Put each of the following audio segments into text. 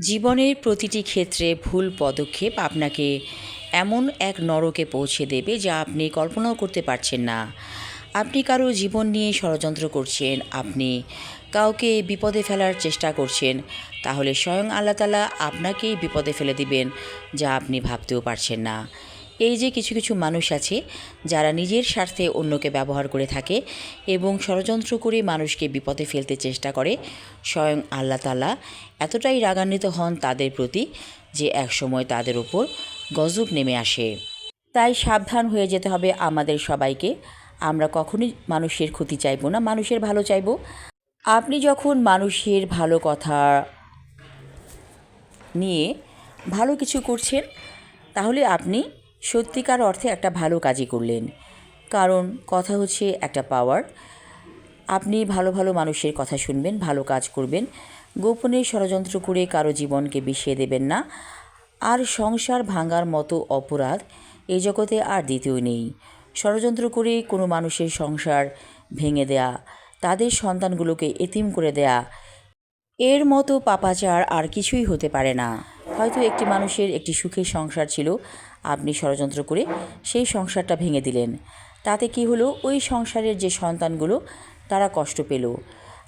জীবনের প্রতিটি ক্ষেত্রে ভুল পদক্ষেপ আপনাকে এমন এক নরকে পৌঁছে দেবে যা আপনি কল্পনাও করতে পারছেন না। আপনি কারো জীবন নিয়ে ষড়যন্ত্র করছেন, আপনি কাউকে বিপদে ফেলার চেষ্টা করছেন, তাহলে স্বয়ং আল্লাহ তাআলা আপনাকেই বিপদে ফেলে দিবেন যা আপনি ভাবতেও পারছেন না। এই যে কিছু কিছু মানুষ আছে যারা নিজের স্বার্থে অন্যকে ব্যবহার করে থাকে এবং ষড়যন্ত্র করে মানুষকে বিপদে ফেলতে চেষ্টা করে, স্বয়ং আল্লাহ তাআলা এতটাই রাগান্বিত হন তাদের প্রতি যে একসময় তাদের ওপর গজব নেমে আসে। তাই সাবধান হয়ে যেতে হবে আমাদের সবাইকে। আমরা কখনোই মানুষের ক্ষতি চাইব না, মানুষের ভালো চাইব। আপনি যখন মানুষের ভালো কথা নিয়ে ভালো কিছু করছেন, তাহলে আপনি সত্যিকার অর্থে একটা ভালো কাজই করলেন। কারণ কথা হচ্ছে একটা পাওয়ার। আপনি ভালো ভালো মানুষের কথা শুনবেন, ভালো কাজ করবেন, গোপনে ষড়যন্ত্র করে কারো জীবনকে বিষিয়ে দেবেন না। আর সংসার ভাঙার মতো অপরাধ এই জগতে আর দ্বিতীয় নেই। ষড়যন্ত্র করে কোনো মানুষের সংসার ভেঙে দেয়া, তাদের সন্তানগুলোকে এতিম করে দেয়া, এর মতো পাপাচার আর কিছুই হতে পারে না। হয়তো একটি মানুষের একটি সুখের সংসার ছিল, আপনি ষড়যন্ত্র করে সেই সংসারটা ভেঙে দিলেন। তাতে কি হলো? ওই সংসারের যে সন্তানগুলো তারা কষ্ট পেল।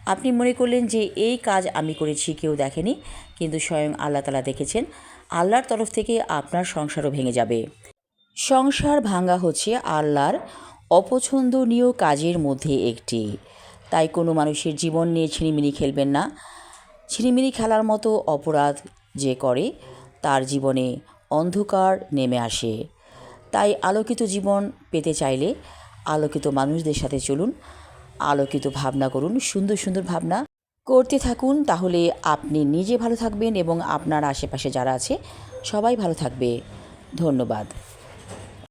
আপনি মনে করলেন যে এই কাজ আমি করেছি, কেউ দেখেনি, কিন্তু স্বয়ং আল্লাহ তাআলা দেখেছেন। আল্লাহর তরফ থেকে আপনার সংসারও ভেঙে যাবে। সংসার ভাঙা হচ্ছে আল্লাহর অপছন্দনীয় কাজের মধ্যে একটি। তাই কোনো মানুষের জীবন নিয়ে ছিনিমিনি খেলবেন না। ছিনিমিনি খেলার মতো অপরাধ যে করে তার জীবনে অন্ধকার নেমে আসে। তাই আলোকিত জীবন পেতে চাইলে আলোকিত মানুষদের সাথে চলুন, আলোকিত ভাবনা করুন, সুন্দর সুন্দর ভাবনা করতে থাকুন। তাহলে আপনি নিজে ভালো থাকবেন এবং আপনার আশেপাশে যারা আছে সবাই ভালো থাকবে। ধন্যবাদ।